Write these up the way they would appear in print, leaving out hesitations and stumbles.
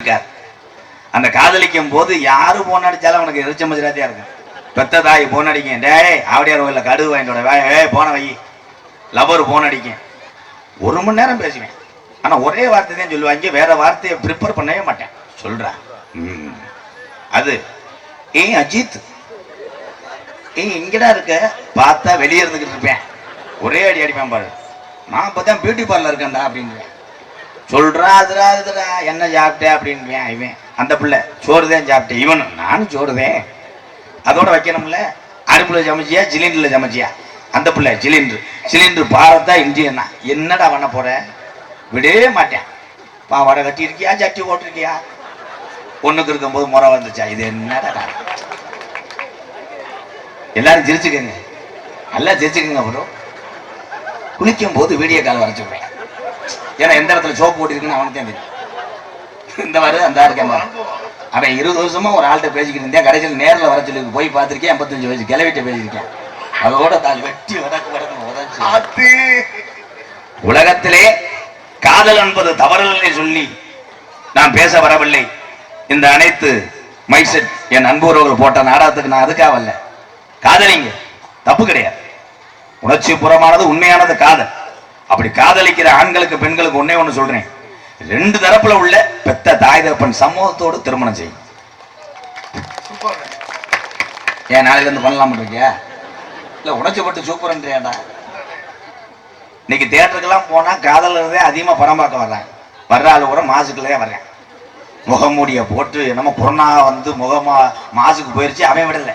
காதலிச்சிருக்கார். அந்த காதலிக்கும் போது யாரு போன் அடிச்சாலும் அவனுக்கு எரிச்ச மஜராத்தியா இருக்கு. பெத்த தாய் போன் அடிக்கும், டேய் ஆவடியார் கோயில கடுகு வாங்கிட்டோட போன வை. லவர் போன் அடிக்கும், 1 மணி நேரம் பேசுவேன். ஆனா ஒரே வார்த்தை தான் சொல்லுவாங்க, வேற வார்த்தையை ப்ரிப்பேர் பண்ணவே மாட்டேன். சொல்றேன் அது அஜித் இங்கடா இருக்க பார்த்தா வெளியே இருந்துகிட்டு இருப்பேன். ஒரே அடி அடிப்பேன் பாரு. நான் இப்பதான் பியூட்டி பார்லர் இருக்கேன்டா அப்படின்னு சொல்றா. அதுரா என்ன சாப்பிட்டேன் அப்படின்னு இவன் அந்த பிள்ளை சோறுதான் சாப்பிட்டேன். இவனு நானும் சோறுதேன். அதோட வைக்கணும்ல, அடுப்புல சமைச்சியா சிலிண்டர்ல சமைச்சியா? அந்த பிள்ளை சிலிண்டர் பாரத்தா இந்தியன்னா என்னடா பண்ண போற? விடவே மாட்டேன். பாவாடை கட்டி இருக்கியா, சட்டி ஓட்டிருக்கியா? பொண்ணுக்கு இருக்கும் போது முறை வந்துச்சா? இது என்னடா? எல்லாரும் சிரிச்சுக்கங்க, நல்லா சிரிச்சுக்கங்க. அப்புறம் குளிக்கும் போது வீடியோ கால் வர சொல்றேன். ஏன்னா எந்த இடத்துல சோப்பு போட்டிருக்குன்னு அவனுக்கு தெரியும். இந்த மாதிரி அந்த இருக்கேன். அவன் 20 வருஷமா ஒரு ஆள்கிட்ட பேசிக்கிட்டு இருந்தேன். கடைசியில் நேரில் வர சொல்லி போய் பார்த்துருக்கேன். 55 வயசு கிளவிட்ட பேசியிருக்கேன். அதோட தாள் வெட்டி வடக்கு உலகத்திலே காதல் என்பது தவறுகளை சொல்லி நான் பேச வரவில்லை. இந்த அனைத்து மைசெட் என் நண்பர்கள் போட்ட நாடகத்துக்கு நான் அதுக்காக வரல. காதலிங்க, தப்பு கிடையாது. உணர்ச்சி புறமானது உண்மையானது காதல். அப்படி காதலிக்கிற ஆண்களுக்கு பெண்களுக்கு ஒன்னே ஒண்ணு சொல்றேன், 2 தரப்புல உள்ள பெத்த தாய் தகப்பன் சமூகத்தோடு திருமணம் செய்யும். ஏன் நாளையில இருந்து பண்ணலாம் இருக்கியா? இல்ல உணர்ச்சிப்பட்டு சூப்பர்ன்றியாடா. இன்னைக்கு தியேட்டருக்கெல்லாம் போனா காதலரே அதிகமா படம் பார்க்க வர்ற ஆளு கூட மாசுக்குள்ளே வர்றேன். முகமூடிய போட்டு என்னமோ கொரோனா வந்து முகமா மாசுக்கு போயிருச்சு. அவன் விடல,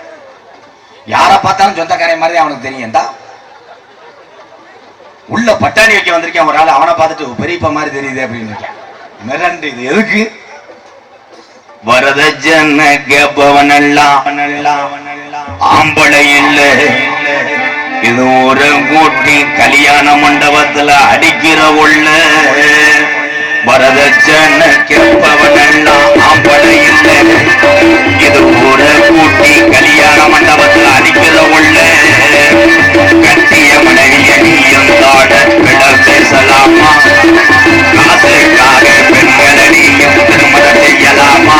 யாரை பார்த்தாலும் சொந்தக்காரை மாதிரி அவனுக்கு தெரியும். தான் உள்ள பட்டாணி வைக்க வந்திருக்கேன் ஒரு ஆள், அவனை பார்த்துட்டு பெரியப்பா மாதிரி தெரியுது அப்படின்னு இருக்கேன். மிரண்டு இது எதுக்கு? வரதஜன கேப்பவனெல்லாம் ஆம்பளை இல்ல, இது ஒரு கூட்டி கல்யாண மண்டபத்துல அடிக்கிற உள்ள. வரதஜன கேப்பவனெல்லாம் ஆம்பளை இல்ல, இது ஒரு கூட்டி கல்யாண மண்டபத்துல அடிக்கிற உள்ள. கட்டிய மனைவிய நீயும் தாட விட பேசலாமா? காசுக்காக பெண்களை நீயும் திருமணம் செய்யலாமா?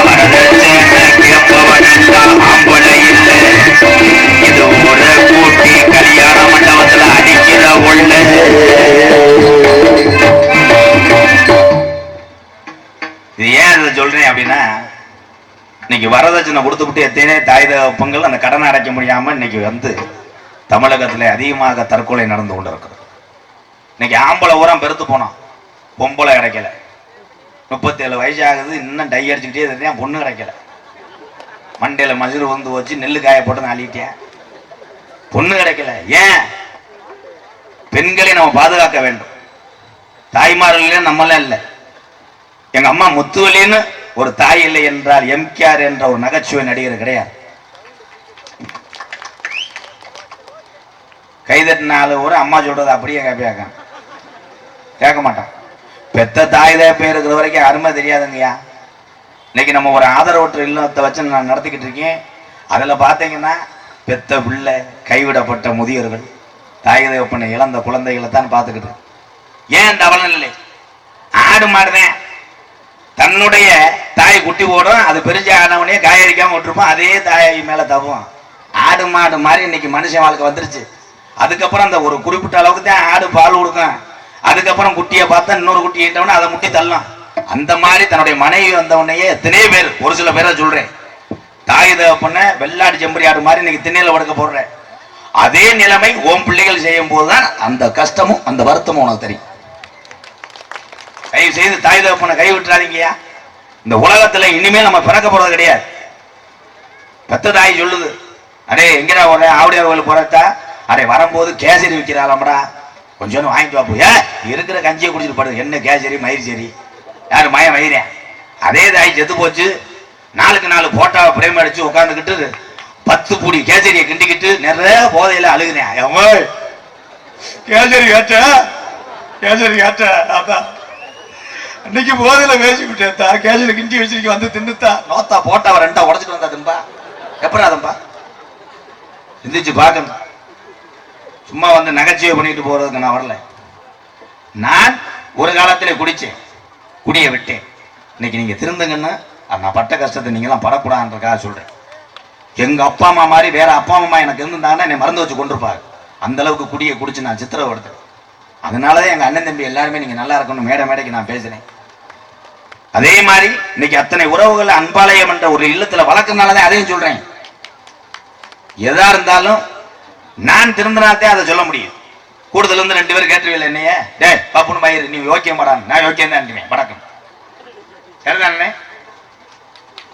வரதஜன கேப்பவனெல்லாம் ஆம்பளை இல்ல, இது ஒரு கூட்டி கல்யாண மண்டபத்துல அடிக்கிற உள்ள. இது ஏன் சொல்றேன் அப்படின்னா, இன்னைக்கு வரதட்சணை கொடுத்துவிட்டு எத்தனை தாய் தகப்பங்கள் அந்த கடனை அடைக்க முடியாம இன்னைக்கு வந்து தமிழகத்துல அதிகமாக தற்கொலை நடந்து கொண்டு இருக்கிறது. இன்னைக்கு ஆம்பளை ஊரம் பெருத்து போனோம், பொம்பளை கிடைக்கல. 37 வயசு ஆகுது, இன்னும் டை அடிச்சுக்கிட்டே இருக்கேன், பொண்ணு கிடைக்கல. மண்டையில மசுறு வந்து வச்சு நெல்லு காய போட்டு நாளிட்டேன், பொண்ணு கிடைக்கல. ஏன்? பெண்களை நம்ம பாதுகாக்க வேண்டும். தாய்மார்கள் நம்மளாம் இல்லை. எங்க அம்மா முத்துவலின்னு ஒரு தாய் இல்லை என்றால் எம்கேஆர் என்ற ஒரு நகைச்சுவை நடிகர் கிடையாது. கைதட்டினால ஒரு அம்மா சொல்றது அப்படியே கேட்க மாட்டான். பெத்த தாய் பேர் இருக்கிற வரைக்கும் அருமை தெரியாதுங்கய்யா. இன்னைக்கு நம்ம ஒரு ஆதரவற்ற இல்லத்தை வச்சு நான் நடத்திக்கிட்டு இருக்கேன். அதுல பாத்தீங்கன்னா பெத்த பிள்ளை, கைவிடப்பட்ட முதியவர்கள், தாய் தகப்பனை இழந்த குழந்தைகளை தான் பார்த்துக்கிட்டு. ஏன் இந்த அவலநிலை? ஆடு மாடுதான் தன்னுடைய தாய் குட்டி போடும், அது பெருஞ்ச ஆனவனே காயடிக்காம விட்டுருப்போம், அதே தாய் மேல தவும். ஆடு மாடு மாதிரி இன்னைக்கு மனுஷன் வாழ்க்கை வந்துருச்சு. அதுக்கப்புறம் அந்த ஒரு குறிப்பிட்ட அளவுக்கு தான் ஆடு பால் கொடுக்கும். அதுக்கப்புறம் குட்டியை பார்த்தா இன்னொரு குட்டி ஈட்டவன அதை முட்டி தள்ளலாம். அந்த மாதிரி தன்னுடைய மனைவி வந்தவனையே எத்தனையோ பேர், ஒரு சில பேரை சொல்றேன், தாய் தகப்பன வெள்ளாடு செம்பரி ஆடு மாதிரி இன்னைக்கு திண்ணையில படுக்க போடுற. அதே நிலைமை ஓம் பிள்ளைகள் செய்யும் போதுதான் அந்த கஷ்டமும் அந்த வருத்தமும் உனக்கு தெரியும். தயவு செய்து தாய் தகப்பனை கை விட்டுறாதீங்கயா. இந்த உலகத்துல இனிமேல் நம்ம பிறக்க போறது கிடையாது. பெத்த தாய் சொல்லுது, அடே எங்கடா ஒரு ஆவடியார் கோயில் போறதா, அடே வரும்போது கேசரி விற்கிறாளம்டா, கொஞ்சம் வாங்கிட்டு வாப்போ. இருக்கிற கஞ்சியை குடிச்சிட்டு படுது, என்ன கேசரி மயிர் சரி, யாரு மயம் மயிரேன். அதே தாய் செத்து போச்சு. 4 போட்டாவை பிரேம் அடிச்சு உட்காந்துக்கிட்டு 10 பூடி கேசரியை கிண்டிக்கிட்டு நிறைய போதையில அழுகுனேன். கேசரி கேட்ட அதான் இன்னைக்கு போதையில பேசி விட்டேன்தா, கேசரி கிண்டி வச்சிருக்க வந்து தின்னுத்தா நோத்தா போட்டாவை 2 உடச்சிட்டு வந்தா தின்பா. எப்படாதம்பா சிந்திச்சு பார்க்கணும். சும்மா வந்து நகைச்சுவை பண்ணிட்டு போறதுக்கு நான் வரல. நான் ஒரு காலத்திலே குடிச்சேன், குடியை விட்டேன். இன்னைக்கு நீங்க திருந்துங்கன்னு நான் பட்ட கஷ்டத்தை நீங்களாம் படக்கூடாதுன்றக்காக சொல்றேன். எங்க அப்பா அம்மா மாதிரி வேற அப்பா அம்மா எனக்கு இருந்திருந்தாங்கன்னா என்னை மறந்து வச்சு கொண்டிருப்பாரு. அந்த அளவுக்கு குடியை குடிச்சு நான் சித்திரவடுத்தேன். அதனாலதான் எங்க அண்ணன் தம்பி எல்லாருமே நீங்க நல்லா இருக்கணும் மேடைக்கு நான் பேசுறேன். அதே மாதிரி இன்னைக்கு அத்தனை உறவுகள் அன்பாலயம் என்ற ஒரு இல்லத்துல வளர்க்கறதுனாலதான் அதையும் சொல்றேன். எதா இருந்தாலும் நான் திருந்தினாத்தே அதை சொல்ல முடியும். கூடுதல் வந்து 2 பேர் கேட்டுருவில்லை என்னைய, டே பாப்புன்னு பயிர் நீ யோக்கியம் மாடான், நான் யோக்கியம் தான் வணக்கம் சரிதானே.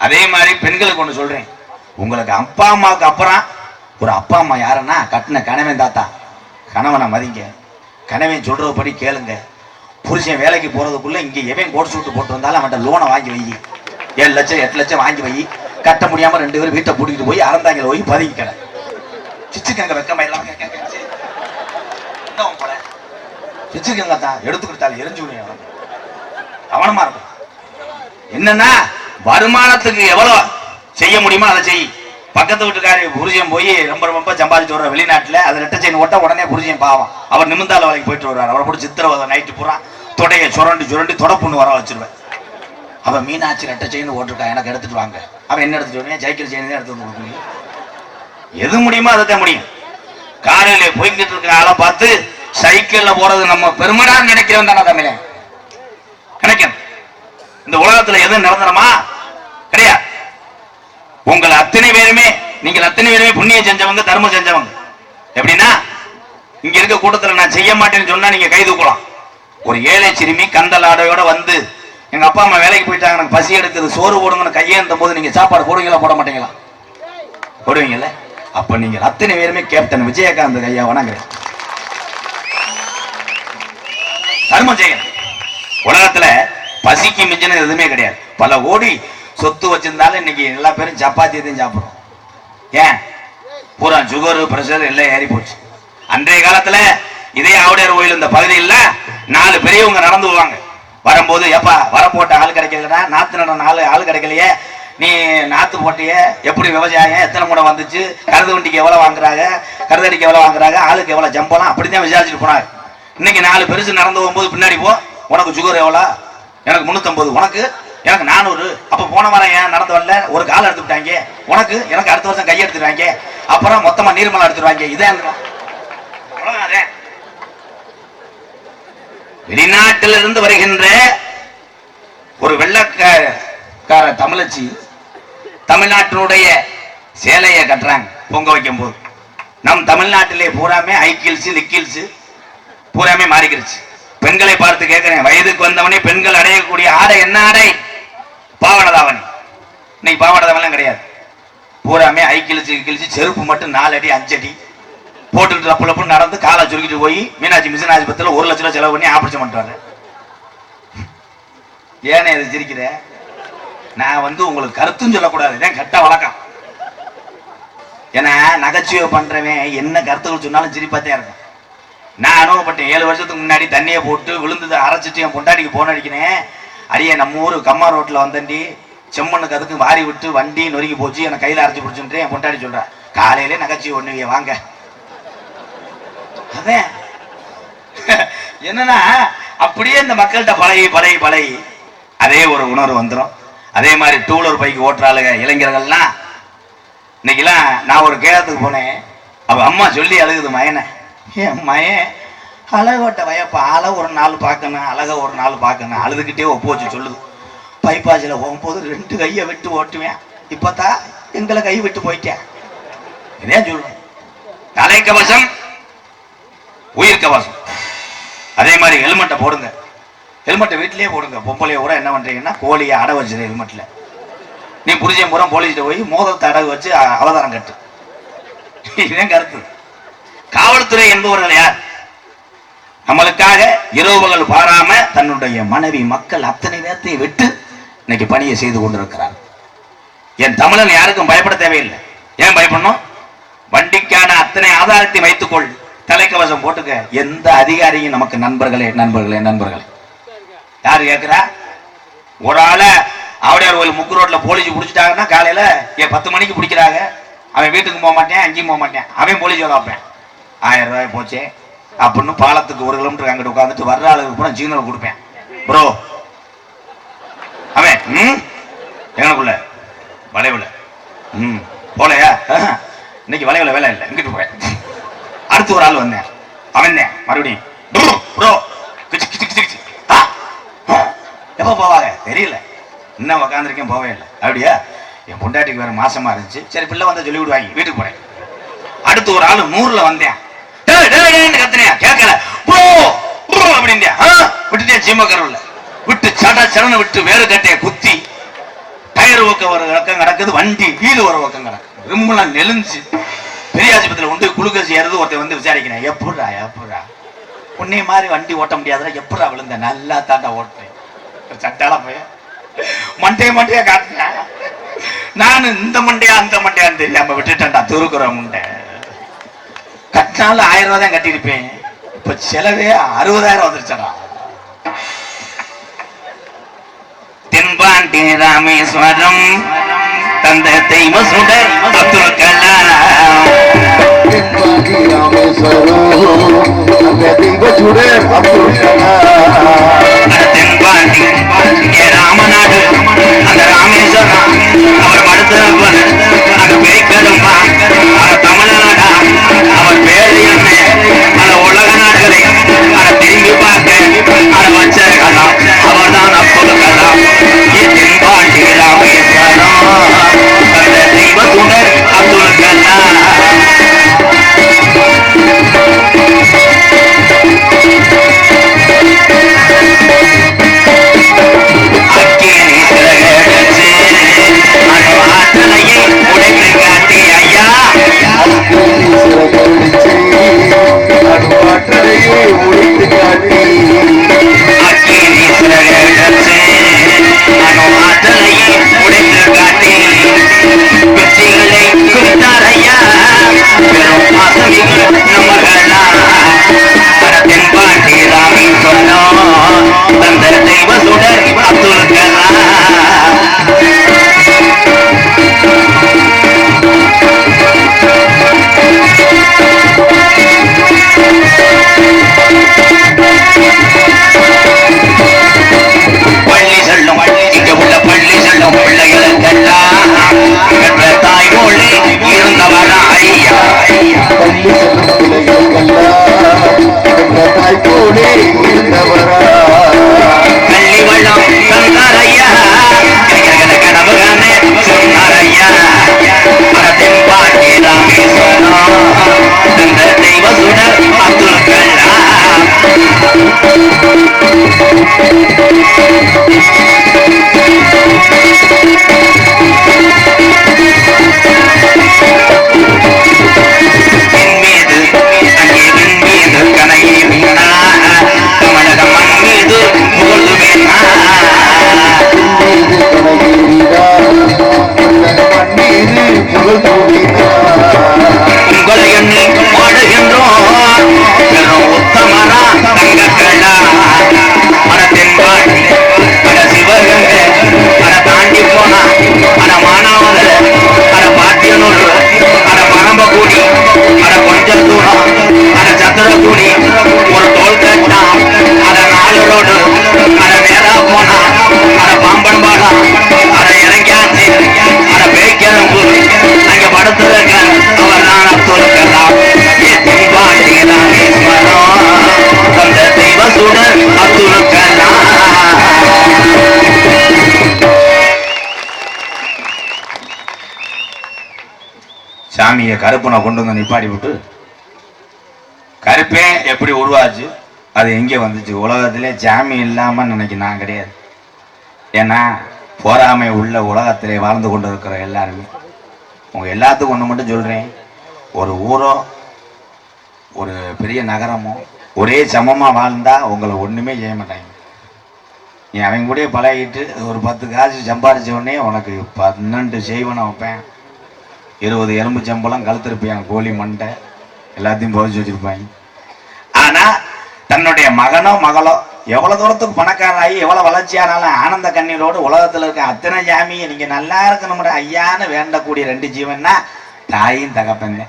அதே மாதிரி பெண்களுக்கு ஒண்ணு சொல்றேன், உங்களுக்கு அப்பா அம்மாவுக்கு அப்புறம் ஒரு அப்பா அம்மா யாருன்னா கட்டின கணவன் தாத்தா. கணவனை மதிங்க, கணவன் சொல்றபடி கேளுங்க. புருஷன் வேலைக்கு போறதுக்குள்ள இங்க எவன் கோட் சூட்டு போட்டு வந்தாலும் அவன்கிட்ட லோனை வாங்கி வை, 7 லட்சம் 8 லட்சம் வாங்கி வை. கட்ட முடியாம 2 பேரும் வீட்டை பூட்டிட்டு போய் அறந்தாங்கில போய் பதுக்கிக்கிற சிச்சுக்கங்க வெக்கமா எல்லாம் சிச்சுக்கங்க தான் எடுத்துக்கிட்டாலும் எரிஞ்சு கவனமா இருக்கும். என்னன்னா வருமானத்துக்கு எவ்வளவு செய்ய முடியுமோ அதை செய். பக்கத்து வீட்டுக்காரி புருஷன் போய் ரொம்ப சம்பாதிச்சு வர்ற வெளிநாட்டுல அதை ரெட்டை செயின் ஓட்ட உடனே புருஷன் பாவம் அவர் நிமிந்தால வேலைக்கு போயிட்டு வருவார். அவரை போட்டு சித்திரவதை நைட்டு பூரா தொடையை சுரண்டி தொடப்புன்னு வர வச்சிருவேன். அவன் மீனாட்சி ரெட்டை செயின் ஓட்டிருக்கா எனக்கு எடுத்துட்டு வாங்க. அவன் என்ன எடுத்துட்டு வரீங்க, சைக்கிள் செயின் தான் எடுத்து வந்து கொடுக்க முடியும். எது முடியுமோ அதை முடியும். காலையில போய்கிட்டு இருக்கிற ஆளை பார்த்து சைக்கிள்ல போறது நம்ம பெருமடா நினைக்கிறவன் தானே தமிழன் நினைக்கணும். இந்த உலகத்துல எதுவும் நிரந்தரமா கிடையாது. உங்களை அத்தனை பேருமே நீங்கள் அத்தனை பேருமே புண்ணியம் செஞ்சவங்க, தர்மம் செஞ்சவங்க. எப்படின்னா இங்க இருக்க கூட்டத்தில் நான் செய்ய மாட்டேன்னு சொன்னா நீங்க கை தூக்கலாம். ஒரு ஏழை சிறுமி கந்தல் ஆடையோட வந்து எங்க அப்பா அம்மா வேலைக்கு போயிட்டாங்க, எனக்கு பசி எடுக்குது, சோறு போடுங்கன்னு கையேந்த போது நீங்க சாப்பாடு போடுவீங்களா போட மாட்டீங்களா? போடுவீங்கல்ல. அப்ப நீங்க அத்தனை பேருமே கேப்டன் விஜயகாந்த் ஐயா வணங்குறேன். தர்மம் செய்யணும். உலகத்துல பசிக்கு மிஞ்சினது எதுவுமே கிடையாது. பல கோடி சொத்து வச்சிருந்தாலும் இன்னைக்கு எல்லா பேரும் சப்பாத்தியத்தையும் சாப்பிடுறோம். ஏன்? பூரா சுகரு பிரஷர் எல்லாம் ஏறி போச்சு. அன்றைய காலத்துல இதே ஆவுடையார் கோயில் இந்த பகுதியில் 4 பெரியவங்க நடந்து போவாங்க. வரும்போது எப்பா வர போட்ட ஆள் கிடைக்கலடா, நாத்து நட 4 ஆள் கிடைக்கலையே, நீ நாத்து போட்டிய எப்படி விவசாயம் எத்தனை முறை வந்துச்சு, கருது வண்டிக்கு எவ்வளவு வாங்குறாங்க, கருதடிக்கு எவ்வளவு வாங்குறாங்க, ஆளுக்கு எவ்வளவு ஜம்பலாம், அப்படித்தான் விசாரிச்சுட்டு போனாங்க. இன்னைக்கு 4 பெருசு நடந்து போகும்போது பின்னாடி போ, உனக்கு சுகர் எவ்வளோ, எனக்கு 350, உனக்கு எனக்கு 400. அப்ப போன வாரம் ஏன் நடந்து வரல, ஒரு கால் எடுத்து விட்டாங்க, உனக்கு எனக்கு அடுத்த வருஷம் கை எடுத்துருவாங்க, அப்புறம் மொத்தமா நீர்மலை எடுத்துருவாங்க. இதான் வெளிநாட்டிலிருந்து வருகின்ற ஒரு வெள்ளக்கார தமிழச்சி தமிழ்நாட்டினுடைய சேலையை கட்டுறாங்க பொங்க வைக்கும் போது. நம் தமிழ்நாட்டிலே பூராமே ஹைகில்ஸ் லிக்கில்ஸ் பூராமே மாறிக்கிருச்சு. பெண்களை பார்த்து கேட்கிறேன், வயதுக்கு வந்தவனே பெண்கள் அடையக்கூடிய ஆடை என்ன ஆடை? பாவாடதாவணி. இன்னைக்கு பாவாடதாவெல்லாம் கிடையாது. பூராமே ஹைகில்ஸ் செருப்பு மட்டும் 4 அடி 5 அடி போட்டுக்கிட்டு லப்பு நடந்து காலை சுருக்கிட்டு போய் மீனாட்சி மிஷன் ஆஸ்பத்திரியில் 1 லட்சம் ரூபாய் செலவு பண்ணி ஆபரேஷன் பண்ணிட்டு வரேன். ஏன்னு இதை சிரிக்கிற? நான் உங்களுக்கு கருத்துன்னு சொல்லக்கூடாது, இதான் கட்ட வழக்கம். ஏன்னா நகைச்சுவை பண்றவன் என்ன கருத்துக்கள் சொன்னாலும் சிரிப்பாத்தே இருக்கும். நான் அனுபவப்பட்டேன். 7 வருஷத்துக்கு முன்னாடி தண்ணியை போட்டு விழுந்ததை அரைச்சிட்டு என் பொண்டாட்டிக்கு போன் அடிக்கினேன். அடியே நம்ம ஊர் கம்மா ரோட்ல வந்தண்டி, செம்மண்ணுக்கு அதுக்கு வாரி விட்டு வண்டி நொறுக்கி போச்சு, எனக்கு கையில அரைச்சி பிடிச்சுட்டு என் பொண்டாட்டி சொல்றா, காலையிலே நகைச்சுவை ஒண்ணுவிய வாங்க. அதான் என்னன்னா அப்படியே இந்த மக்கள்கிட்ட பழகி அதே ஒரு உணர்வு வந்துடும். அதே மாதிரி டூலர் பைக் ஓட்டுறாளுங்க இளைஞர்கள்லாம். இன்னைக்கெல்லாம் நான் ஒரு கேரளத்துக்கு போனேன். அவ அம்மா சொல்லி அழுகுது மயனை, என் மயன் அழகோட்ட வயப்பா ஆளை ஒரு நாள் பார்க்கணும், அழக ஒரு நாள் பார்க்கணும், அழுதுகிட்டே ஒப்பு வச்சு சொல்லுது. பைப்பாசில போகும்போது 2 கையை விட்டு ஓட்டுவேன், இப்பதான் எங்களை கை விட்டு போயிட்டேன். இதே சொல்றேன். தலைக்கவசம் உயிர் கவசம். அதே மாதிரி ஹெல்மெட்டை போடுங்க. ஹெல்மெட்டை வீட்டிலேயே போடுங்க. பொம்பளைய கூட என்ன பண்றீங்கன்னா கோழியை அடை வச்சிரு ஹெல்மெட்ல. நீ புரிஞ்ச முறை போலீஸ்கிட்ட போய் மோதத்தை அடகு வச்சு அவதாரம் கட்டு. இதே கருத்து. காவல்துறை என்பவர்கள் யார்? நம்மளுக்காக இரவு பகல் பாராம தன்னுடைய மனைவி மக்கள் அத்தனை பேர்த்தையும் விட்டு இன்னைக்கு பணியை செய்து கொண்டிருக்கிறார். என் தமிழன் யாருக்கும் பயப்பட தேவையில்லை. ஏன் பயப்படணும்? வண்டிக்கான அத்தனை ஆதாரத்தை வைத்துக்கொள், தலைக்கவசம் போட்டுக்க. எந்த அதிகாரியும் நமக்கு நண்பர்களே. யாரு கேட்கிறா? ஒரு ஆளை ஆவுடையார் கோயில் முக்கு ரோட்ல போலீஸ் பிடிச்சிட்டாங்கன்னா காலையில 10 மணிக்கு பிடிக்கிறாங்க. அவன் வீட்டுக்கு போக மாட்டேன், அங்கேயும் போக மாட்டேன். அவன் போலீஸ் வைப்பேன். 1000 ரூபாய் போச்சே அப்படின்னு பாலத்துக்கு 1 கிலோமீட்டர் அங்கிட்டு உட்காந்துட்டு வர்ற ஆளுக்கு பூரா ஜீனல் கொடுப்பேன். ப்ரோ அவன் எங்களுக்குள்ள வளைவுல போலையா இன்னைக்கு வளைவுல வேலை இல்லை இங்கிட்டு போய் அடுத்து ஒரு ஆள் வந்தேன் அவன் மறுபடியும் எப்ப போவாங்க தெரியல இன்னும் உக்காந்துருக்கேன் போவே இல்லை அப்படியா என் பொண்டாட்டிக்கு வேற மாசமா இருந்துச்சு சரி பிள்ளை வந்தா சொல்லி விடுவாங்க வீட்டுக்கு போறேன் அடுத்து ஒரு ஆளு 100ல வந்தேன் கத்துனேன் கேட்கல அப்படின்யா விட்டுட்டேன் சீமக்கரவுல விட்டு சட சடனை விட்டு வேறு கட்டைய குத்தி டயர் ஓக்க ஒரு பக்கம் கிடக்குது வண்டி வீடு ஒரு பக்கம் கிடக்கு ரொம்பலாம் நெலிஞ்சு பெரிய ஆஸ்பத்திரியில் உண்டு குளுக்கோஸ் ஏறது ஒருத்தர் வந்து விசாரிக்கிறேன் எப்படா உன்னை மாதிரி வண்டி ஓட்ட முடியாதுல எப்படா விழுந்த நல்லா தாண்டா ஓட்டுறேன் சட்டால போய் மண்டையா காட்டுறேன் நான் இந்த மண்டையா அந்த மண்டையான்னு தெரியாம விட்டுட்டேன்டா திருக்குற முண்டை கட்டினாலும் 1000 ரூபாய் தான் கட்டியிருப்பேன் இப்ப செலவே 60,000 வந்துருச்சடா தென்பாண்டி ராமேஸ்வரம் தந்த தெய்வ சுடர் அப்துல் கலாம் தென்பாண்டி ராமேஸ்வரம் தந்த தெய்வ சுடர் அப்துல் கலாம் தென்பாண்டி ராமநாடு அந்த ராமேஸ்வரம் அவர் மருத்துவர் அந்த பெய்கருமா அவர் தமிழ்நாடா அவர் பேரு என்ன அந்த உலக நாடுகளை அதை திரும்பி பார்க்க அதை வச்சிருக்கலாம் அவர் தான் அப்துல் கலாம் தென்பாண்டி ராமேஸ்வரம் அந்த தெய்வ துணர் அப்துல் கலாம் சாமியை கருப்பனை கொண்டு வந்து நிப்பாடி விட்டு கருப்பே எப்படி உருவாச்சு அது எங்கே வந்துச்சு உலகத்திலே சாமி இல்லாமல் நினைக்க நான் கிடையாது ஏன்னா போராமை உள்ள உலகத்திலே வாழ்ந்து கொண்டு இருக்கிற எல்லாருமே உங்க எல்லாத்துக்கும் ஒன்று மட்டும் சொல்றேன் ஒரு ஊரோ ஒரு பெரிய நகரமோ ஒரே சமமா வாழ்ந்தா உங்களை ஒண்ணுமே செய்ய மாட்டாங்க நீ அவங்க கூட பழகிட்டு ஒரு 10 காசு சம்பாதிச்ச உடனே உனக்கு 12 செய்வனை வைப்பேன் 20 எலும்பு சம்பளம் கழுத்திருப்பேன் கோழி மண்டை எல்லாத்தையும் போதிச்சு வச்சிருப்பாங்க ஆனா தன்னுடைய மகனோ மகளோ எவ்வளவு தூரத்துக்கு பணக்காராகி எவ்வளவு வளர்ச்சியானாலும் ஆனந்த கண்ணீரோடு உலகத்துல இருக்க அத்தனை ஜாமியை நீங்க நல்லா இருக்கணும்ன்ற ஐயான்னு வேண்டக்கூடிய 2 ஜீவன்னா தாயும் தகப்பன்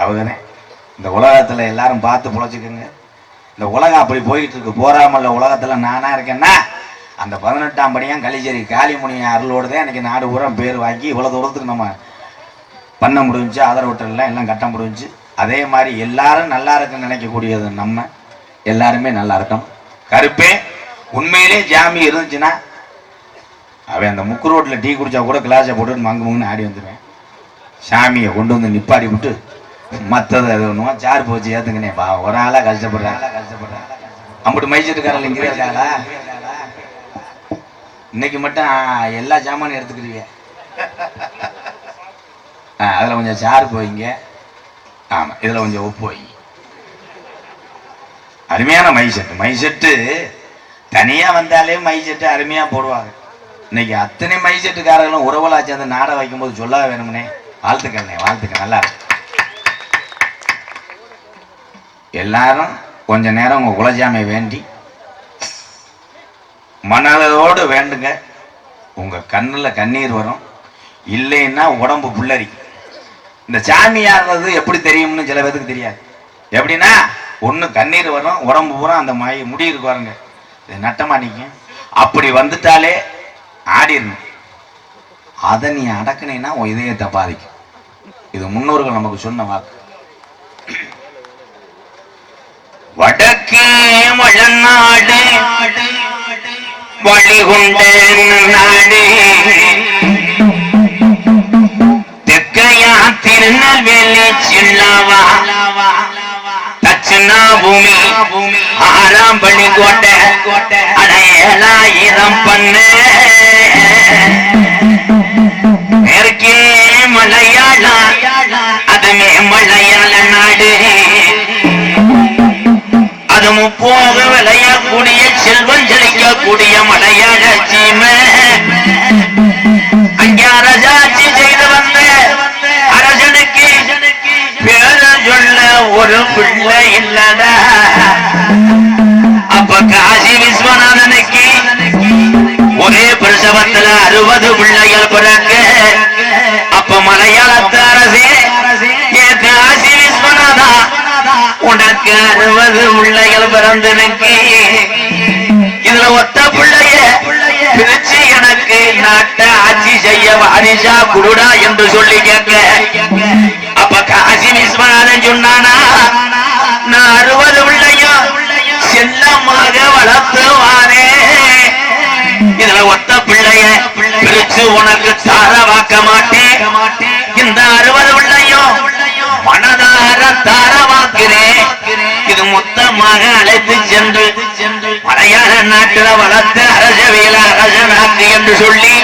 அவங்கதான் இந்த உலகத்துல எல்லாரும் பார்த்து புழைச்சிக்கோங்க இந்த உலகம் அப்படி போயிட்டு இருக்கு போறாமல்ல உலகத்துல நானா இருக்கேன்னா அந்த 18ஆம் படியான் கலிச்சேரி காளிமுனி அருளோடு தான் எனக்கு நாடு பூரா பேர் வாங்கி இவ்வளோ தூரத்துக்கு நம்ம பண்ண முடிஞ்சு, ஆதரவற்றெல்லாம் எல்லாம் கட்ட முடிஞ்சு. அதே மாதிரி எல்லாரும் நல்லா இருக்குன்னு நினைக்கக்கூடியது நம்ம எல்லாருமே நல்லா இருக்கணும். கருப்பே உண்மையிலே ஜாமி இருந்துச்சுன்னா அவன் அந்த முக்கு ரோட்டில் டீ குடிச்சா கூட கிளாஸை போட்டு மங்குன்னு ஆடி வந்துடுவேன். சாமியை கொண்டு வந்து நிப்பாடி விட்டு மற்றது அது ஒன்றும் சார் போச்சு ஏற்றுங்கண்ணே பா, ஒரு ஆளாக கஷ்டப்படுறேன். அம்பிட்டு மைச்சிட்டுக்காரல் இங்கே இருக்காங்களா? இன்னைக்கு மட்டும் எல்லா சாமானும் எடுத்துக்கிறீங்க. அதில் கொஞ்சம் சார் போயிங்க. ஆமாம், இதில் கொஞ்சம் உப்பு வைங்க. அருமையான மைசெட்டு தனியாக வந்தாலே மைசெட்டு அருமையாக போடுவாங்க. இன்னைக்கு அத்தனை மைசெட்டுக்காரர்களும் உறவலாச்சு அந்த நாடை வைக்கும்போது சொல்ல வேணும்னே. வாழ்த்துக்கண்ணே, வாழ்த்துக்க. நல்லா இருக்கு. எல்லாரும் கொஞ்ச நேரம் உங்க குலஜாமை வேண்டி மனதோடு வேண்டுங்க. உங்க கண்ணுல கண்ணீர் வரும், இல்லைன்னா உடம்பு புல்லரி. இந்த சாமியானது எப்படி தெரியும்னு சில பேருக்கு தெரியாது. எப்படின்னா ஒண்ணு கண்ணீர் வரும், உடம்பு பூரா அந்த முடி இருக்கு பாருங்க, நட்டமா நிற்கும். அப்படி வந்துட்டாலே ஆடிடணும். அதை நீ அடக்கினா உன் இதயத்தை பாதிக்கும். இது முன்னோர்கள் நமக்கு சொன்ன வாக்கு. வடக்கே வளநாடு வழிகுண்ட நாடு, தெற்கையா திருநெல்வேலி சில்லாவா தட்சிணா பூமி ஆறாம்பள்ளி கோட்டை அடையலாயிரம் பண்ணு, மேற்கே மலையாள அதுமே மலையாள நாடு, அது முப்போக விளையக்கூடிய செல்வம் செழிக்கக்கூடிய மலையாள சீமை. அங்கே அரசாட்சி செய்து வந்த அரசனுக்கு பேர சொல்ல ஒரு பிள்ளை இல்லடா. அப்ப காசி விஸ்வநாதனுக்கு ஒரே பிரசவத்துல 60 பிள்ளைகள் பிறக்க. அப்ப மலையாளத்து அரசே, ஏன் காசி விஸ்வநாதா உனக்கு 60 பிள்ளைகள் பிறந்தனுக்கு இதுல ஒத்த பிள்ளைய பிரிச்சு எனக்கு நாட்டை ஆட்சி செய்ய வாரிசா குடுடா என்று சொல்லி கேட்க. அப்ப காசி விஸ்வநாதன் சொன்னானா, நான் 60 பிள்ளையும் செல்லமாக வளர்த்துவானே, இதுல ஒத்த பிள்ளைய பிரிச்சு உனக்கு தாரவாக்க மாட்டேன். இந்த 60 பிள்ளையும் மனதார தாரவாக்கிறேன். இது மொத்தமாக அழைத்து சென்று மலையாள நாட்டில வளர்த்த அரசவையில அரசனாக்கு என்று சொல்லி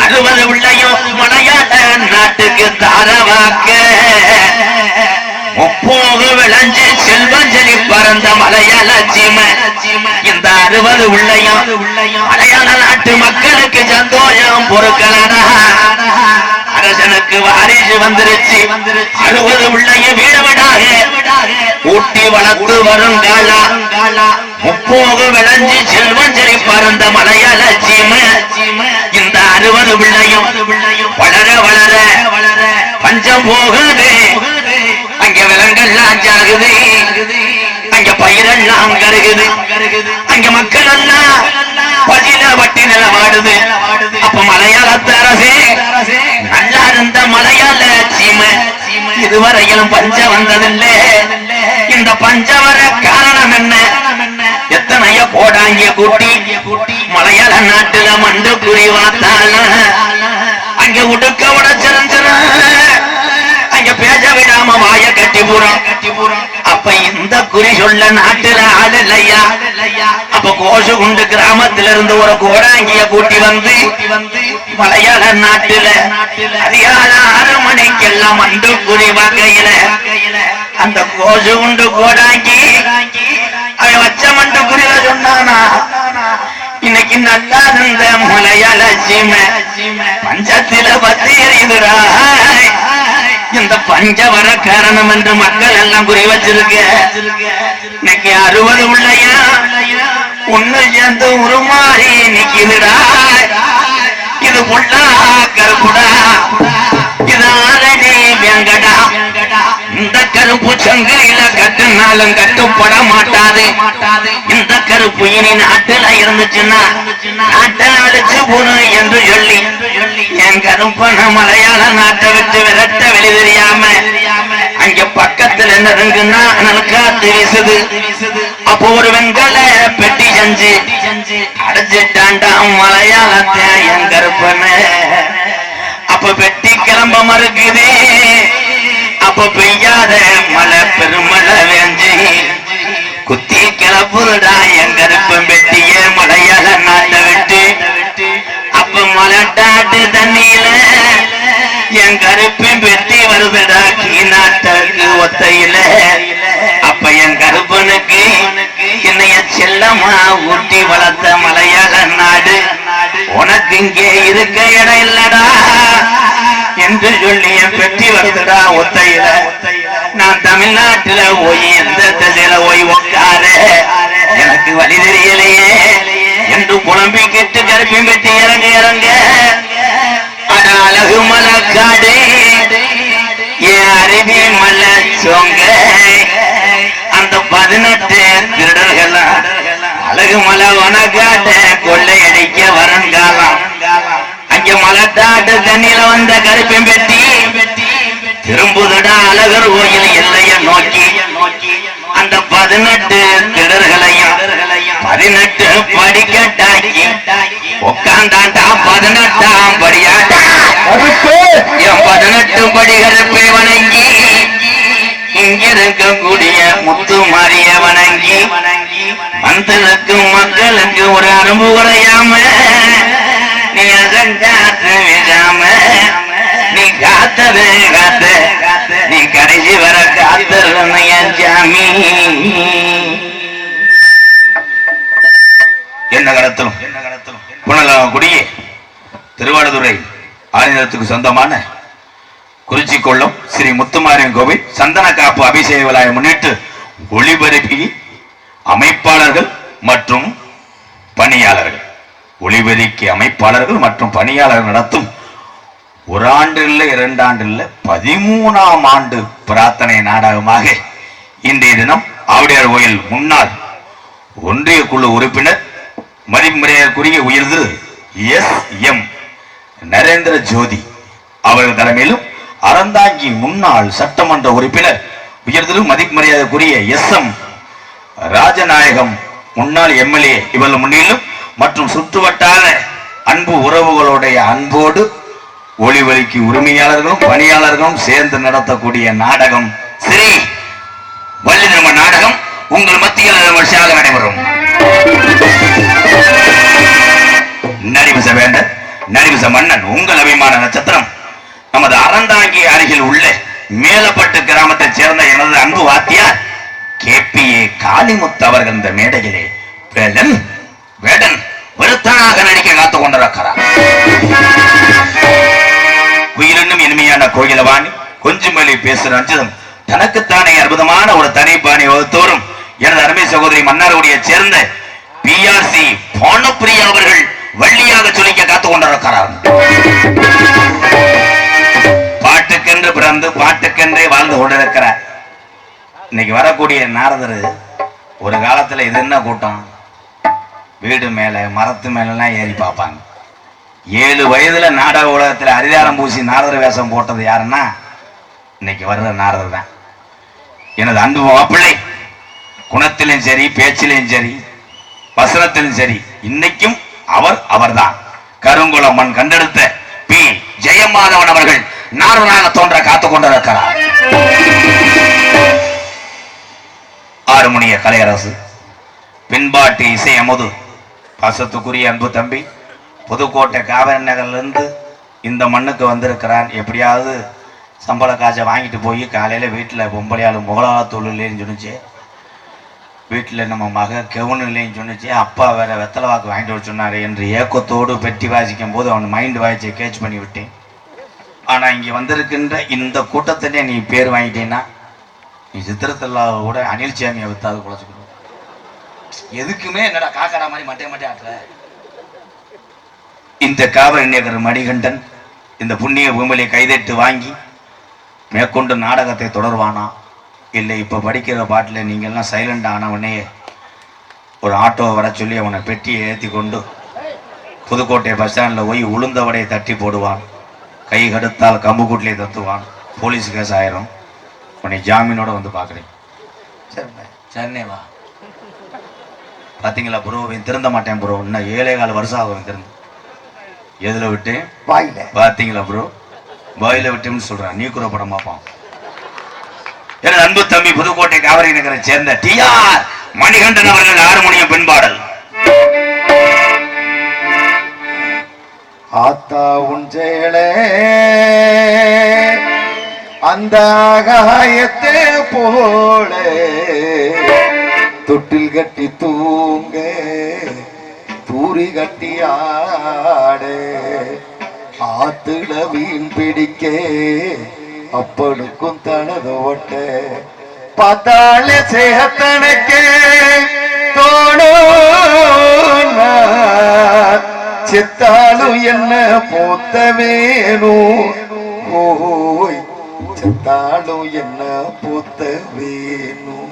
60 பிள்ளையும் மலையாள நாட்டுக்கு தாரவாக்க. முப்போது விளைஞ்சு செல்வம் செழி பறந்த மலையாள சீமை. இந்த 60 பிள்ளையும் மலையாள நாட்டு மக்களுக்கு சந்தோஷம் பொறுக்கலடா. அரசனுக்கு வாரிசு வந்துருச்சு. 60 பிள்ளைய வீடவிடாக ஊட்டி வளர்த்து வரும் காலா. முப்போது விளைஞ்சு செல்வம் செழி பறந்த மலையாள சீமை. இந்த 60 பிள்ளையும் வளர வளர பஞ்சம் போகுது. அங்க விலங்கெல்லாம் ஜாகுது, அங்க பயிரெல்லாம் கருகுது, அங்க மக்கள் எல்லாம் பசியில வட்டி நிலவாடுது. அப்ப மலையாளத்து அரசே, நல்லா இருந்த மலையாள சீமை இதுவரையிலும் பஞ்சம் வந்ததில்லை. இந்த பஞ்சம் வர காரணம் என்ன? எத்தனைய போடாங்க கூட்டி மலையாள நாட்டுல மண்டு குறி வாத்தால அங்க உடுக்க உடச்சிருந்துற, அங்க பேச விடாம வாய கட்டி போறோம். அப்ப இந்த குறி சொல்ல நாட்டுல ஆள் இல்லையா? அப்ப கோசுகுண்டு கிராமத்தில இருந்து ஒரு கோடாங்கிய கூட்டி வந்து மலையாள நாட்டுல அதிகால 6 மணிக்கெல்லாம் மண்டு குறி வகையில அந்த கோசுகுண்டு கோடாங்கி அவன் வச்ச மண்டு குறில சொன்னானா, இன்னைக்கு நல்லா இருந்த மலையாள சீமை பஞ்சத்தில பத்தி எறியுதுடா. இந்த பஞ்ச வர காரணம் என்று மக்கள் எல்லாம் குறி வச்சிருக்க. இன்னைக்கு 60 பிள்ளையா ஒண்ணு சேர்ந்து உருமாறி நிக்குதுடா. இது புள்ளா கருப்புடா, இது ஆரணி வெங்கடா. இந்த கருப்பு சங்கிலில கட்டுனாலும் கட்டுப்பட மாட்டாது. இந்த கருப்பு இனி நாட்டுல இருந்துச்சுன்னா நாட்டை அடிச்சு போனு என்று சொல்லி என் கருப்பன மலையாள நாட்டை விட்டு விரட்ட வெளி தெரியாம அங்க பக்கத்துல என்ன இருக்குன்னா காத்து வீசுது. அப்போ ஒரு வெங்கல பெட்டி செஞ்சு அடைச்சிட்டாண்டா மலையாளத்தை என் கருப்பன. அப்ப பெட்டி கிளம்ப மறுக்குதே. அப்ப பெய்யாத மழை பெருமழை வேஞ்சி குத்தி கிளப்புடா என் கருப்பன் பெட்டிய மலையாள நாட்டை விட்டு. அப்ப மலட்டாட்டு தண்ணியில என் கருப்பின் பெட்டி வருதுடா கீ நாட்டுக்கு ஒத்தையில. அப்ப என் கருப்பனுக்கு என்னைய செல்லமா ஊட்டி வளர்த்த மலையாள நாடு உனக்கு இங்கே இருக்க இடம் இல்லடா என்று சொல்லி என் பெட்டி வருதுடா ஒத்தையில. நான் தமிழ்நாட்டுல போய் எந்த திசையில போய் உட்கார எனக்கு வழி தெரியலையே என்று புலம்பி கெட்டு கருப்பின் பெட்டி இறங்க இறங்க அட அழகு மலக்காடு என் அருவி மலை சொங்க அந்த 18 திருடர்கள் அழகு மலை வனக்காட்ட கொள்ளையடிக்க வருங்காலம். அங்க மலட்டாட்டு தண்ணியில வந்த கருப்பின் பெட்டி திரும்புதடா அழகர் கோயில் எல்லைய நோக்கி. அந்த 18 திருடர்களையும் 18 படிக்கட்டாக்கி உட்கார்ந்தாண்டா 18ஆம் படியாட்டா என் 18 படிகருப்பை வணங்கி இங்கிருக்கக்கூடிய முத்து மாறிய வணங்கி மந்தனுக்கு மக்களுக்கு ஒரு அரும்பு குறையாம நீ அசங்காத்து விடாம நீ காத்தது காத்த நீ கடைசி வர காத்தருன்னு என் சாமி. என்ன கடத்தலும் புனலாகுடியே திருவாடுதுறை ஆலயத்துக்கு சொந்தமான குறிச்சி கொள்ளும் ஸ்ரீ முத்துமாரியன் கோவில் சந்தன காப்பு அபிஷேக விழாவை முன்னிட்டு ஒளிபரப்பி அமைப்பாளர்கள் மற்றும் பணியாளர்கள் ஒளிபெருக்கி அமைப்பாளர்கள் மற்றும் பணியாளர்கள் நடத்தும் ஒரு ஆண்டு இல்லை 2 ஆண்டு இல்லை 13ஆம் ஆண்டு பிரார்த்தனை நாடகமாக இன்றைய தினம் ஆவுடையார் கோயில் முன்னாள் ஒன்றிய குழு உறுப்பினர் மதிமரியாதைக்குரிய உயர்ந்து எஸ்.எம். நரேந்திர ஜோதி அவர்கள் தலைமையிலும் அறந்தாங்கி முன்னாள் சட்டமன்ற உறுப்பினர் உயர்ந்து மதிமரியாதைக்குரிய எஸ்.எம். ராஜநாயகம் முன்னாள் எம்எல்ஏ இவர்கள் முன்னிலும் மற்றும் சுற்றுவட்டார அன்பு உறவுகளுடைய அன்போடு ஒளிவலிக்கு உரிமையாளர்களும் பணியாளர்களும் சேர்ந்து நடத்தக்கூடிய நாடகம் ஸ்ரீ வள்ளி திருமண நாடகம் உங்கள் மத்தியில் விமர்சையாக நடைபெறும். நடிவச வேண்ட நடிவச மன்னன் உங்கள் அபிமான நட்சத்திரம் நமது அறந்தாங்கி அருகில் உள்ள மேலப்பட்டு கிராமத்தைச் சேர்ந்த எனது அன்பு வாத்தியார் KPA காளிமுத்து அவர்கள் இந்த மேடையிலே வேடன் விருத்தனாக நடிக்க காத்துக் கொண்டிருக்கிறார். குயிலினும் இனிமையான கோயிலவாணி கொஞ்சம் மேலே பேசுற அஞ்சுதம் தனக்குத்தானே அற்புதமான ஒரு தனிப்பாணி வகுத்தோறும் எனது அருமை சகோதரி மன்னாருடைய சேர்ந்த PRC பானுப்பிரியா அவர்கள் வள்ளியாக சொல்லிக்க காத்துக் கொண்டிருக்கிறார். பாட்டுக்கென்று பிறந்து பாட்டுக்கென்றே வாழ்ந்து கொண்டிருக்கிறார். இன்னைக்கு வரக்கூடிய நாரதர் ஒரு காலத்துல இது என்ன கூட்டம், வீடு மேல மரத்து மேலாம் ஏறி பார்ப்பாங்க. 7 வயதுல நாடக உலகத்துல அரிதாரம் பூசி நாரதர் வேஷம் போட்டது யாருன்னா இன்னைக்கு வர்ற நாரதர் தான். எனது அன்பு மாப்பிள்ளை குணத்திலும் சரி பேச்சிலும் சரி வசனத்திலும் சரி இன்னைக்கும் அவர்தான். கருங்குளம் மண் கண்டெடுத்த பி ஜெயமாதவன் அவர்கள் நாரதனாக தோன்ற காத்துக் கொண்டிருக்கிறார். ஆறுமுனிய கலையரசு பின்பாட்டு இசை அமுது பாசத்துக்குரிய அன்பு தம்பி புதுக்கோட்டை காவிரி நகர்லேருந்து இந்த மண்ணுக்கு வந்திருக்கிறான். எப்படியாவது சம்பள காசை வாங்கிட்டு போய் காலையில் வீட்டில் பொம்பளையாள் முகலாத்தூள் இல்லைன்னு சொன்னிச்சு, வீட்டில் நம்ம மக கெவுன் இல்லைன்னு சொன்னிச்சு, அப்பா வேற வெத்தலை வாக்கு வாங்கிட்டு வர சொன்னார் என்று ஏக்கத்தோடு பெட்டி வாசிக்கும் போது அவன் மைண்டு வாய்ச்சியை கேட்ச் பண்ணி விட்டேன். ஆனால் இங்கே வந்திருக்கின்ற இந்த கூட்டத்திலே நீ பேர் வாங்கிட்டீங்கன்னா நீ சித்திரத்தில்லாத கூட அனில் சாமியை வித்தாவது குழச்சிக்கணும். எதுக்குமே என்னடா காக்கடா மாதிரி மட்டே ஆட்டுற. இந்த காவிரி நகர் மணிகண்டன் இந்த புண்ணிய பூமியை கைதட்டு வாங்கி மேற்கொண்டு நாடகத்தை தொடர்வானா இல்லை இப்போ படிக்கிற பாட்டில் நீங்கள்லாம் சைலண்ட் ஆன உடனே ஒரு ஆட்டோவை வர சொல்லி அவனை பெட்டியை ஏற்றி கொண்டு புதுக்கோட்டை பஸ் ஸ்டாண்டில் போய் உளுந்தவடையை தட்டி போடுவான். கை கடுத்தால் கம்புக்கூட்டிலே தத்துவான். போலீஸ் கேஸ் ஆயிரும். உன்னை ஜாமீனோட வந்து பார்க்குறேன். சரிண்ணே வா. பார்த்தீங்களா ப்ரோ, இவன் திருந்த மாட்டேன் ப்ரோ, இன்னும் 7.25 வருஷம் ஆகும் திறந்து. எதில் விட்டு? வாயில. பார்த்தீங்களா ப்ரோ, வாயில விட்டுன்னு சொல்கிறான். நீ கூட படம் பார்ப்பான். எனது அன்பு தம்பி புதுக்கோட்டை காவிரி நகரை சேர்ந்த TR மணிகண்டன் அவர்கள் ஹார்மோனியம் பெண்பாடல். ஆத்தா உன் செயலே அந்த ஆகாயத்தை போல தொட்டில் கட்டி தூங்க தூரி கட்டி ஆடு ஆத்துல மீன் பிடிக்க அப்பனுக்கும் தனது ஓட்ட பார்த்தாலே சேகத்தனக்கே தோணும் செத்தாலும் என்ன போத்த வேணும் ஓய் செத்தாலும் என்ன போத்த வேணும்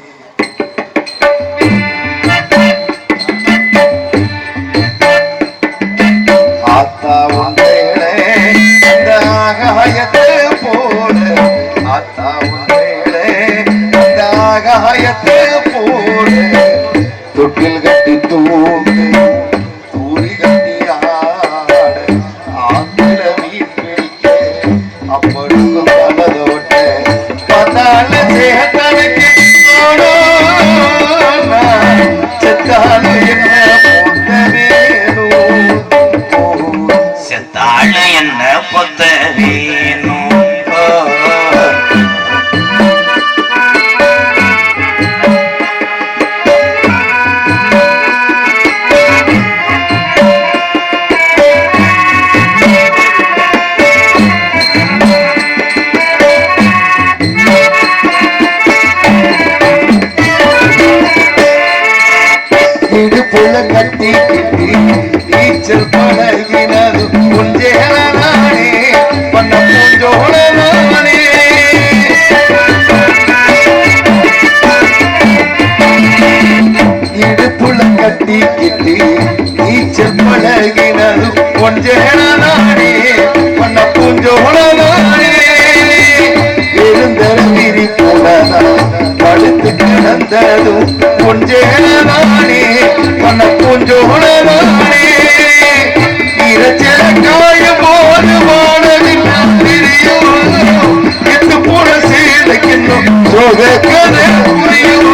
ஆத்தா உண்டேளே அந்த ஆகாயத்தை போல ஆத்தா உண்டேளே அந்த ஆகாயத்தை போல தொட்டில் கட்டி தூங்கு தூரி கட்டி ஆட ஆந்திர மீன் பிடிக்க அப்பொழுதும் பலதோட்ட பதால சேத்தனைக்கு செத்தாலும் என்ன போத்த வேணும் செத்தாலும் என்ன பொத்த வேணும். இடுப்புல கட்டி கிட்டி நீச்சல் பழகினது கொஞ்சேனானே பண்ண பூஞ்சோழனானே இடுப்புல கட்டி கிட்டி நீச்சல் பழகினது கொஞ்சேனானே பண்ண பூஞ்சோழனானே எழுந்தருவிரி போலனா படுத்து கிடந்ததும் கொஞ்சேனானே பண்ண பூஞ்சோழனானே இரச்சல காய போது வானவில் தெரியும் எத்து போன சேலைக்கென்னும் சோக கதை புரியும்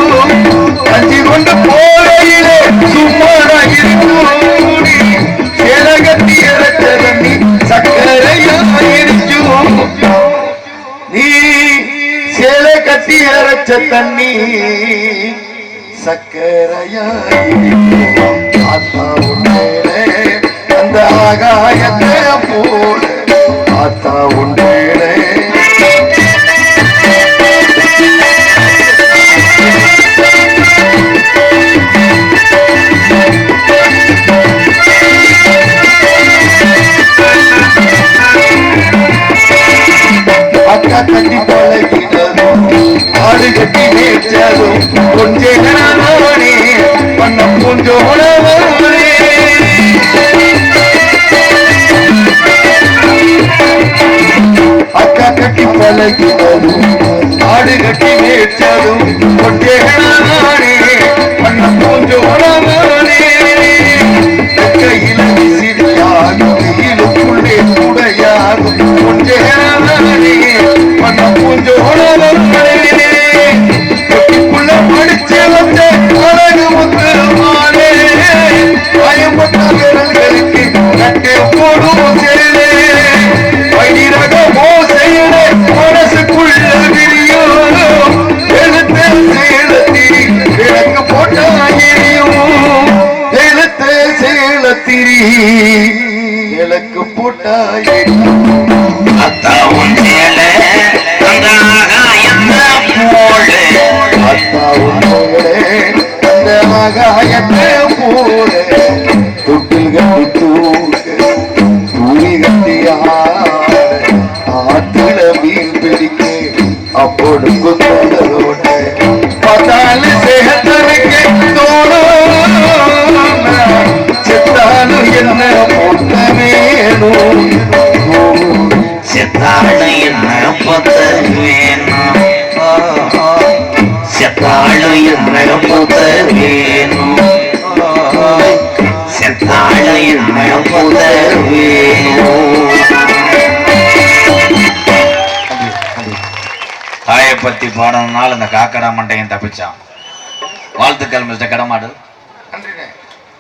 கஞ்சி கொண்டு போலையிலே சும்மாரா இருக்கும் சேலை கட்டி இறச்சத நீ சக்கரையா இருக்கும் நீ சேலை கட்டி இறச்ச தண்ணி சக்கரையாயிருக்கும் ஆத்தா உண்டேளே அந்த ஆகாயத்தை போல ஆத்தா உண்டேளே அக்கா கட்டி பழகினதும் ஆடு கட்டி மேய்ச்சதும் கொஞ்சேனானே பண்ண பூஞ்சோழனானே அக்கா கட்டி பழகினதும் ஆடு கட்டி மேய்ச்சதும் கொஞ்சேனானே பண்ண பூஞ்சோழனானே கையில விசிறியாகும் இழுக்குள்ளே கூடையாகும் கொஞ்சேனானே பண்ண பூஞ்சோழனானே தொட்டிக்குள்ள படிச்சு வந்த அழகு முத்துமானே பயப்பட்ட விரல்களுக்கு கட்டே போடும் சேலே வைரக மோசையிலே மனசுக்குள்ள விரியும் எழுத்து சேலத்திரி விளக்கு போட்டாயிரியும் எழுத்து சேலத்திரி விளக்கு போட்டாயிரியும் அத்தா உண்டேளே அந்த ஆகாயத்தை போல ஆத்தா உண்டேளே அந்த ஆகாயத்தை போல தொட்டில் கட்டி தூங்க தூரி கட்டி ஆத்துல மீன் பிடிக்க அப்பொழுது தோட பார்த்தாலும் சேகத்தனைக்கு தோணும் பத்தி பாடணும்னால இந்த காக்கடா மண்டையும் தப்பிச்சான். வாழ்த்துக்கள் மிஸ்டர் கடமாடு.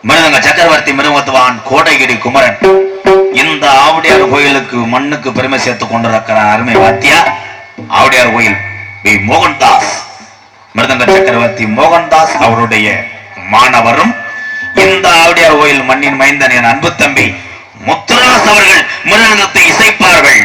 மிருதங்க சக்கரவர்த்தி மிருகத்துவான் கோடைகிரி குமரன் இந்த ஆவுடையார் கோயிலுக்கு மண்ணுக்கு பெருமை சேர்த்து கொண்டிருக்கிற அருமை வாத்தியா ஆவுடையார் கோயில் பி மோகன்தாஸ். மிருதங்க சக்கரவர்த்தி மோகன்தாஸ் அவருடைய மாணவரும் இந்த ஆவுடையார் கோயில் மண்ணின் மைந்தன் என் அன்பு தம்பி முத்துராஸ் அவர்கள் மிருதங்கத்தை இசைப்பார்கள்.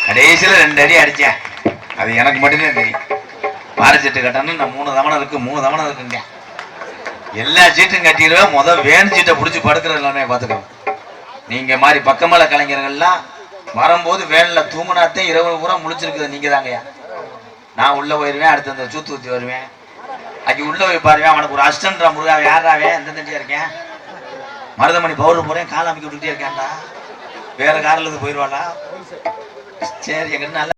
கடைசியில 2 அடி அடிச்சேன். அது எனக்கு மட்டும்தான் தெரியும். பாரிச்சட்டு கட்டணும் 3 தவணை இருக்கு 3 தவணை இருக்குங்க. எல்லா சீட்டும் கட்டிடுவேன். வேன் சீட்டை பிடிச்சி படுக்கிற எல்லாமே பார்த்துக்கணும். நீங்க மாதிரி பக்கமல கலைஞர்கள்லாம் வரும்போது வேன்ல தூங்குனாத்தே இரவு பூரா முழிச்சிருக்குது நீங்க தாங்கய்யா. நான் உள்ள போயிருவேன், அடுத்து அந்த சூத்து ஊத்தி வருவேன். அங்கே உள்ள போய் பாருவேன், அவனுக்கு ஒரு அஸ்டன்டா முருகா யாராவே எந்த தண்டியா இருக்கேன், மருதமணி பவுடர் போறேன், கால் அமைக்க விட்டுக்கிட்டே இருக்கேன்டா, வேற காரில் போயிடுவாடா. சரி எங்கிட்ட நல்லா